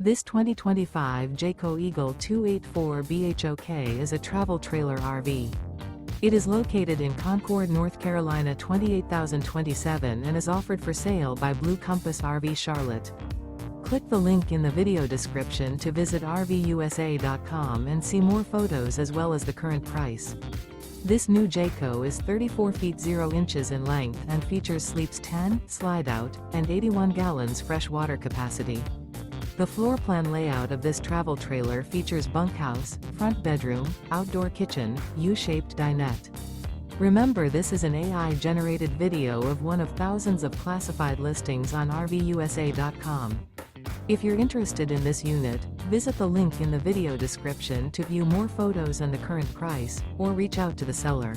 This 2025 Jayco Eagle 284 BHOK is a travel trailer RV. It is located in Concord, North Carolina 28027 and is offered for sale by Blue Compass RV Charlotte. Click the link in the video description to visit RVUSA.com and see more photos as well as the current price. This new Jayco is 34 feet 0 inches in length and features sleeps 10, slide-out, and 81 gallons fresh water capacity. The floor plan layout of this travel trailer features bunkhouse, front bedroom, outdoor kitchen, U-shaped dinette. Remember, this is an AI-generated video of one of thousands of classified listings on RVUSA.com. If you're interested in this unit, visit the link in the video description to view more photos and the current price, or reach out to the seller.